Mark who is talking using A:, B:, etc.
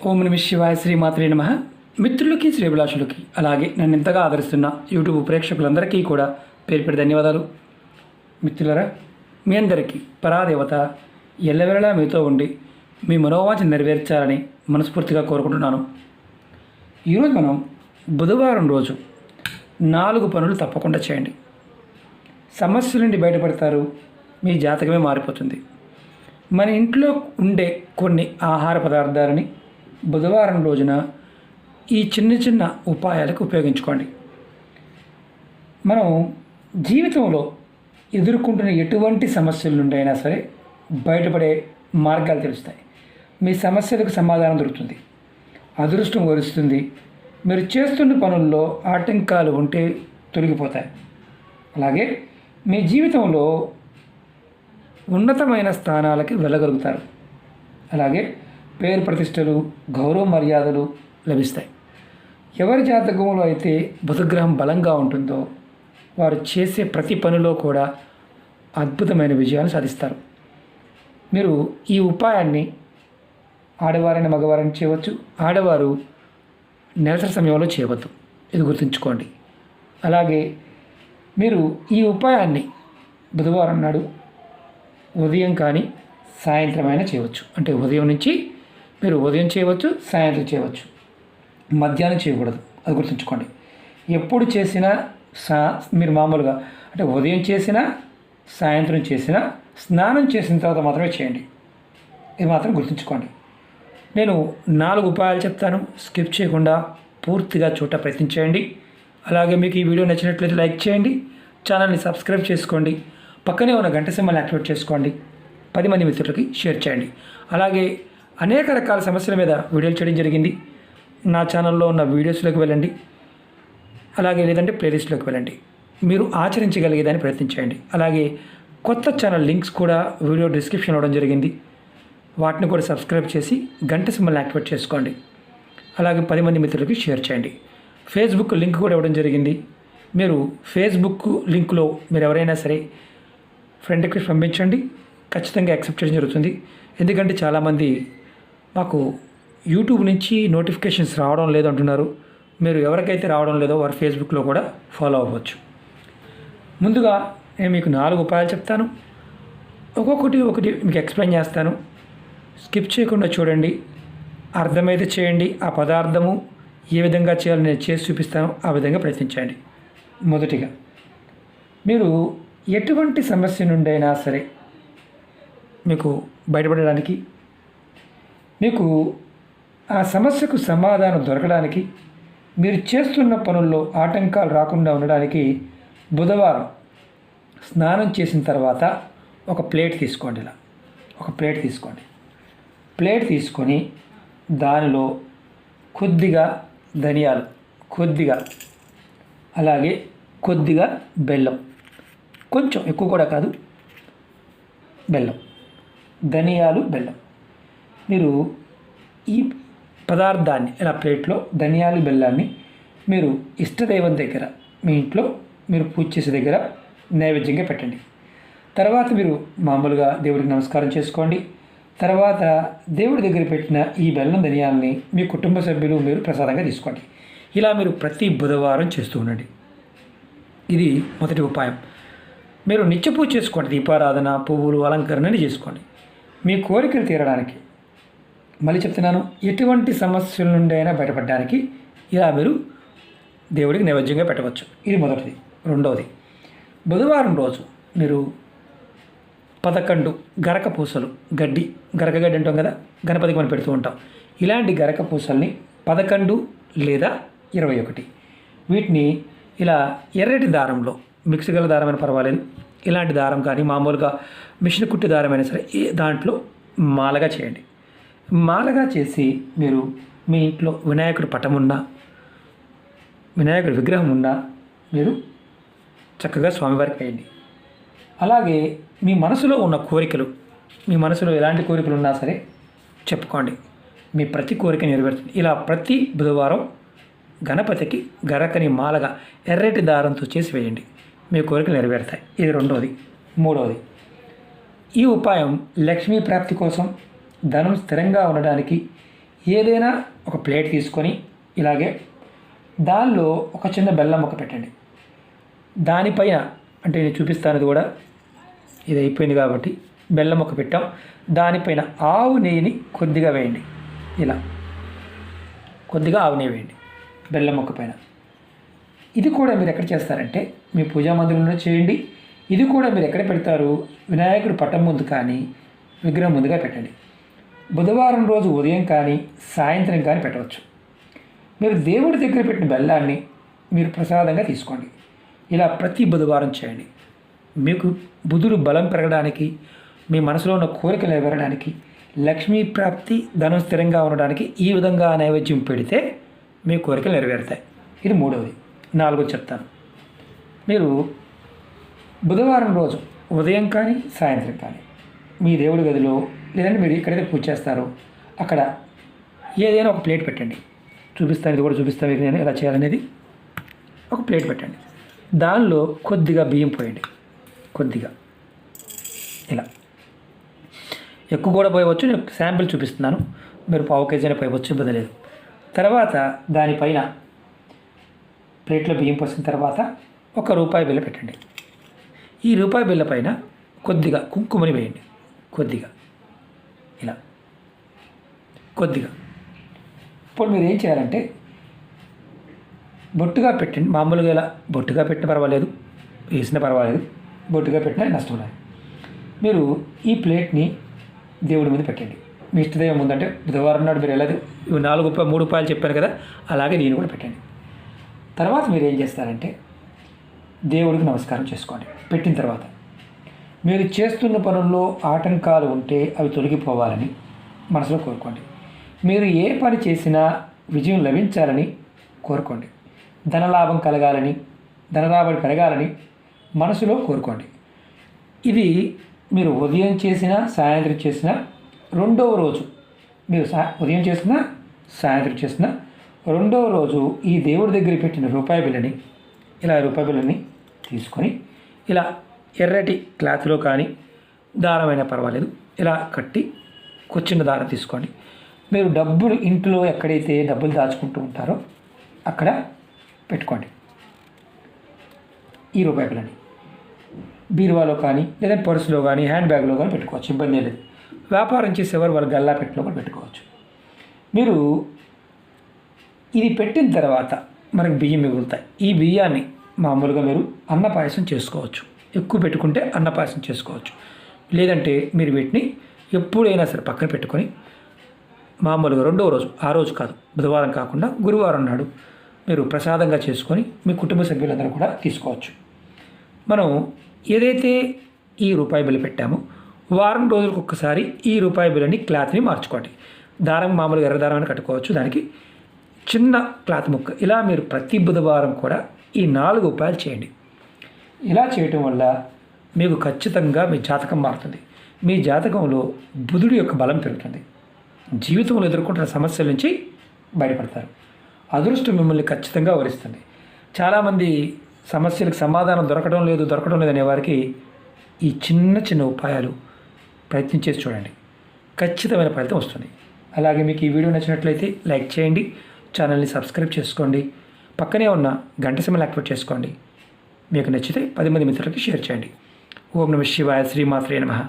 A: ఓం నమ శివాయ శ్రీమాత్రే నమః. మిత్రులకి శ్రీభిలాషులకి అలాగే నన్ను ఇంతగా ఆదరిస్తున్న యూట్యూబ్ ప్రేక్షకులందరికీ కూడా పేరు పేరు ధన్యవాదాలు. మిత్రులరా, మీ అందరికీ పరాదేవత ఎల్లవేళలా మీతో ఉండి మీ మనోవాంఛ నెరవేర్చాలని మనస్ఫూర్తిగా కోరుకుంటున్నాను. ఈరోజు మనం బుధవారం రోజు 4 పనులు తప్పకుండా చేయండి. సమస్యల నుండి బయటపడతారు. మీ జాతకమే మారిపోతుంది. మన ఇంట్లో ఉండే కొన్ని ఆహార పదార్థాలని బుధవారం రోజున ఈ చిన్న చిన్న ఉపాయాలకు ఉపయోగించుకోండి. మనం జీవితంలో ఎదుర్కొంటున్న ఎటువంటి సమస్యల నుండి అయినా సరే బయటపడే మార్గాలు తెలుస్తాయి. మీ సమస్యలకు సమాధానం దొరుకుతుంది. అదృష్టం వరుస్తుంది. మీరు చేస్తున్న పనుల్లో ఆటంకాలు ఉంటే తొలగిపోతాయి. అలాగే మీ జీవితంలో ఉన్నతమైన స్థానాలకి వెళ్ళగలుగుతారు. అలాగే పేరు ప్రతిష్టలు, గౌరవ మర్యాదలు లభిస్తాయి. ఎవరి జాతకంలో అయితే బుధగ్రహం బలంగా ఉంటుందో వారు చేసే ప్రతి పనిలో కూడా అద్భుతమైన విజయాన్ని సాధిస్తారు. మీరు ఈ ఉపాయాన్ని ఆడవారైన మగవారైనా చేయవచ్చు. ఆడవారు నెలసరి సమయంలో చేయవద్దు, ఇది గుర్తుంచుకోండి. అలాగే మీరు ఈ ఉపాయాన్ని బుధవారం నాడు ఉదయం కానీ సాయంత్రం అయినా చేయవచ్చు. అంటే ఉదయం నుంచి మీరు ఉదయం చేయవచ్చు, సాయంత్రం చేయవచ్చు, మధ్యాహ్నం చేయకూడదు, అది గుర్తుంచుకోండి. ఎప్పుడు చేసినా మీరు మామూలుగా అంటే ఉదయం చేసినా సాయంత్రం చేసినా స్నానం చేసిన తర్వాత మాత్రమే చేయండి. ఇది మాత్రం గుర్తుంచుకోండి. నేను 4 ఉపాయాలు చెప్తాను, స్కిప్ చేయకుండా పూర్తిగా ప్రయత్నించేయండి. అలాగే మీకు ఈ వీడియో నచ్చినట్లయితే లైక్ చేయండి, ఛానల్ని సబ్స్క్రైబ్ చేసుకోండి, పక్కనే ఉన్న గంట సింబల్ని యాక్టివేట్ చేసుకోండి, 10 మంది మిత్రులకి షేర్ చేయండి. అలాగే అనేక రకాల సమస్యల మీద వీడియోలు చేయడం జరిగింది. నా ఛానల్లో ఉన్న వీడియోస్లోకి వెళ్ళండి, అలాగే లేదంటే ప్లేలిస్ట్లోకి వెళ్ళండి. మీరు ఆచరించగలిగేదాన్ని ప్రయత్నించండి. అలాగే కొత్త ఛానల్ లింక్స్ కూడా వీడియో డిస్క్రిప్షన్ ఇవ్వడం జరిగింది. వాటిని కూడా సబ్స్క్రైబ్ చేసి గంట సింబల్ని యాక్టివేట్ చేసుకోండి. అలాగే 10 మంది మిత్రులకి షేర్ చేయండి. ఫేస్బుక్ లింక్ కూడా ఇవ్వడం జరిగింది. మీరు ఫేస్బుక్ లింక్లో మీరు ఎవరైనా సరే ఫ్రెండ్ రిక్వెస్ట్ పంపించండి, ఖచ్చితంగా యాక్సెప్ట్ చేయడం జరుగుతుంది. ఎందుకంటే చాలామంది మాకు యూట్యూబ్ నుంచి నోటిఫికేషన్స్ రావడం లేదు అంటున్నారు. మీరు ఎవరికైతే రావడం లేదో వారు ఫేస్బుక్లో కూడా ఫాలో అవ్వచ్చు. ముందుగా నేను మీకు 4 ఉపాయాలు చెప్తాను. ఒకటి మీకు ఎక్స్ప్లెయిన్ చేస్తాను. స్కిప్ చేయకుండా చూడండి, అర్థమైతే చేయండి. ఆ పదార్థము ఏ విధంగా చేయాలో నేను చేసి చూపిస్తాను, ఆ విధంగా ప్రయత్నించండి. మొదటిగా మీరు ఎటువంటి సమస్య నుండి అయినా సరే మీకు బయటపడడానికి, మీకు ఆ సమస్యకు సమాధానం దొరకడానికి, మీరు చేస్తున్న పనుల్లో ఆటంకాలు రాకుండా ఉండడానికి బుధవారం స్నానం చేసిన తర్వాత ఒక ప్లేట్ తీసుకోండి. ఇలా ఒక ప్లేట్ తీసుకోండి. ప్లేట్ తీసుకొని దానిలో కొద్దిగా ధనియాలు, కొద్దిగా, అలాగే కొద్దిగా బెల్లం, కొంచెం ఎక్కువ కూడా కాదు, బెల్లం, ధనియాలు, బెల్లం. మీరు ఈ పదార్థాన్ని ఇలా ప్లేట్లో ధనియాలు, బెల్లాన్ని మీరు ఇష్టదైవం దగ్గర, మీ ఇంట్లో మీరు పూజ చేసే దగ్గర నైవేద్యంగా పెట్టండి. తర్వాత మీరు మామూలుగా దేవుడికి నమస్కారం చేసుకోండి. తర్వాత దేవుడి దగ్గర పెట్టిన ఈ బెల్లం, ధనియాలని మీ కుటుంబ సభ్యులు మీరు ప్రసాదంగా తీసుకోండి. ఇలా మీరు ప్రతి బుధవారం చేస్తూ ఉండండి. ఇది మొదటి ఉపాయం. మీరు నిత్య పూజ చేసుకోండి. దీపారాధన, పువ్వులు, అలంకరణని చేసుకోండి మీ కోరికలు తీరడానికి. మళ్ళీ చెప్తున్నాను, ఎటువంటి సమస్యల నుండి అయినా బయటపడడానికి ఇలా మీరు దేవుడికి నైవేద్యంగా పెట్టవచ్చు. ఇది మొదటిది. రెండవది, బుధవారం రోజు మీరు 11 గరక పూసలు, గరక అంటాం కదా, గణపతికి మనం పెడుతూ ఉంటాం. ఇలాంటి గరక పూసల్ని 11 లేదా 21 వీటిని ఇలా ఎర్రటి దారంలో, మిక్స్ గల దారమైనా పర్వాలేదు, ఇలాంటి దారం కానీ మామూలుగా మిషన్ కుట్టి దారమైనా సరే దాంట్లో మాలగా చేయండి. మాలగా చేసి మీరు మీ ఇంట్లో వినాయకుడి పటం ఉన్నా, వినాయకుడి విగ్రహం ఉన్నా మీరు చక్కగా స్వామివారికి వేయండి. అలాగే మీ మనసులో ఉన్న కోరికలు, మీ మనసులో ఎలాంటి కోరికలు ఉన్నా సరే చెప్పుకోండి. మీ ప్రతి కోరిక నెరవేరుతుంది. ఇలా ప్రతి బుధవారం గణపతికి గరకని మాలగా ఎర్రటి దారంతో చేసి వేయండి. మీ కోరికలు నెరవేరుతాయి. ఇది రెండవది. మూడవది, ఈ ఉపాయం లక్ష్మీ ప్రాప్తి కోసం, ధనం స్థిరంగా ఉండడానికి, ఏదైనా ఒక ప్లేట్ తీసుకొని ఇలాగే దానిలో ఒక చిన్న బెల్లం ముక్క పెట్టండి. దానిపైన అంటే నేను చూపిస్తాను, ఇది కూడా ఇది అయిపోయింది కాబట్టి బెల్లం ముక్క పెట్టాం. దానిపైన ఆవు నెయ్యిని కొద్దిగా వేయండి. ఇలా కొద్దిగా ఆవు నెయ్యి వేయండి బెల్లం ముక్క పైన. ఇది కూడా మీరు ఎక్కడ చేస్తారంటే మీ పూజా మందిరంలో చేయండి. ఇది కూడా మీరు ఎక్కడ పెడతారు, వినాయకుడి పటం ముందు కానీ విగ్రహం ముందుగా పెట్టండి. బుధవారం రోజు ఉదయం కానీ సాయంత్రం కానీ పెట్టవచ్చు. మీరు దేవుడి దగ్గర పెట్టిన బెల్లాన్ని మీరు ప్రసాదంగా తీసుకోండి. ఇలా ప్రతి బుధవారం చేయండి. మీకు బుధుడు బలం పెరగడానికి, మీ మనసులో ఉన్న కోరికలు నెరవేరడానికి, లక్ష్మీ ప్రాప్తి, ధనం స్థిరంగా ఉండడానికి ఈ విధంగా నైవేద్యం పెడితే మీ కోరికలు నెరవేరుతాయి. ఇది మూడవది. నాలుగోది చెప్తాను. మీరు బుధవారం రోజు ఉదయం కానీ సాయంత్రం కానీ మీ దేవుడి గదిలో లేదంటే మీరు ఎక్కడైతే పూజ చేస్తారో అక్కడ ఏదైనా ఒక ప్లేట్ పెట్టండి. చూపిస్తాను, ఇది కూడా చూపిస్తాను మీకు నేను ఎలా చేయాలనేది. ఒక ప్లేట్ పెట్టండి. దానిలో కొద్దిగా బియ్యం పోయండి. కొద్దిగా ఇలా, ఎక్కువ కూడా పోయవచ్చు. నేను శాంపిల్ చూపిస్తున్నాను. మీరు పావు కేజీ అయినా పోయవచ్చు, ఇబ్బంది లేదు. తర్వాత దానిపైన ప్లేట్లో బియ్యం పోసిన తర్వాత ₹1 బిళ్ళ పెట్టండి. ఈ రూపాయి బిళ్ళ పైన కొద్దిగా కుంకుమని వేయండి. కొద్దిగా ఇలా కొద్దిగా. ఇప్పుడు మీరు ఏం చేయాలంటే బొట్టుగా పెట్టండి. మామూలుగా ఇలా బొట్టుగా పెట్టిన పర్వాలేదు, వేసినా పర్వాలేదు, బొట్టుగా పెట్టినా నష్టం లేదు. మీరు ఈ ప్లేట్ని దేవుడి మీద పెట్టండి. మీ ఇష్టదైవం ఉందంటే బుధవారం నాడు మీరు ఎలా ₹3 చెప్పాను కదా, అలాగే నేను కూడా పెట్టండి. తర్వాత మీరు ఏం చేస్తారంటే దేవుడికి నమస్కారం చేసుకోండి. పెట్టిన తర్వాత మీరు చేస్తున్న పనుల్లో ఆటంకాలు ఉంటే అవి తొలగిపోవాలని మనసులో కోరుకోండి. మీరు ఏ పని చేసినా విజయం లభించాలని కోరుకోండి. ధనలాభం కలగాలని, ధనరాబడి పెరగాలని మనసులో కోరుకోండి. ఇది మీరు ఉదయం చేసినా సాయంత్రం చేసినా రెండవ రోజు, మీరు ఉదయం చేసినా సాయంత్రం చేసినా రెండవ రోజు ఈ దేవుడి దగ్గర పెట్టిన రూపాయి బిళ్ళని ఇలా రూపాయి బిళ్ళని తీసుకొని ఇలా ఎర్రటి క్లాత్లో కానీ దారమైనా పర్వాలేదు ఇలా కట్టి చిన్న దారం తీసుకోండి. మీరు డబ్బులు ఇంట్లో ఎక్కడైతే డబ్బులు దాచుకుంటూ ఉంటారో అక్కడ పెట్టుకోండి. ఈ రూపాయి బిళ్ళని బీరువాలో కానీ లేదా పర్సులో కానీ హ్యాండ్ బ్యాగ్లో కానీ పెట్టుకోవచ్చు, ఇబ్బంది లేదు. వ్యాపారం చేసేవారు వాళ్ళ గల్లా పెట్టిలో కూడా పెట్టుకోవచ్చు. మీరు ఇది పెట్టిన తర్వాత మనకు బియ్యం మిగులుతాయి. ఈ బియ్యాన్ని మామూలుగా మీరు అన్న పాయసం చేసుకోవచ్చు. ఎక్కువ పెట్టుకుంటే అన్న పాయసం చేసుకోవచ్చు. లేదంటే మీరు వీటిని ఎప్పుడైనా సరే పక్కన పెట్టుకొని మామూలుగా రెండవ రోజు, ఆ రోజు కాదు బుధవారం కాకుండా గురువారం నాడు మీరు ప్రసాదంగా చేసుకొని మీ కుటుంబ సభ్యులందరూ కూడా తీసుకోవచ్చు. మనం ఏదైతే ఈ రూపాయి బిళ్ళ పెట్టామో వారం రోజులకు ఒక్కసారి ఈ రూపాయి బిళ్ళని క్లాత్ని మార్చుకోండి. దారం మామూలుగా ఎర్ర దారం అని కట్టుకోవచ్చు, దానికి చిన్న క్లాత్ ముక్క. ఇలా మీరు ప్రతి బుధవారం కూడా ఈ 4 ఉపాయాలు చేయండి. ఇలా చేయటం వల్ల మీకు ఖచ్చితంగా మీ జాతకం మారుతుంది. మీ జాతకంలో బుధుడి యొక్క బలం పెరుగుతుంది. జీవితంలో ఎదుర్కొంటున్న సమస్యల నుంచి బయటపడతారు. అదృష్టం మిమ్మల్ని ఖచ్చితంగా వరిస్తుంది. చాలామంది సమస్యలకు సమాధానం దొరకడం లేదు అనే వారికి ఈ చిన్న చిన్న ఉపాయాలు ప్రయత్నం చేసి చూడండి, ఖచ్చితమైన ఫలితం వస్తుంది. అలాగే మీకు ఈ వీడియో నచ్చినట్లయితే లైక్ చేయండి, ఛానల్ని సబ్స్క్రైబ్ చేసుకోండి, పక్కనే ఉన్న గంట సింబల్ యాక్టివేట్ చేసుకోండి. మీకు నచ్చితే 10 మంది మిత్రులకి షేర్ చేయండి. ఓం నమః శివాయ. శ్రీమాత్రే నమః.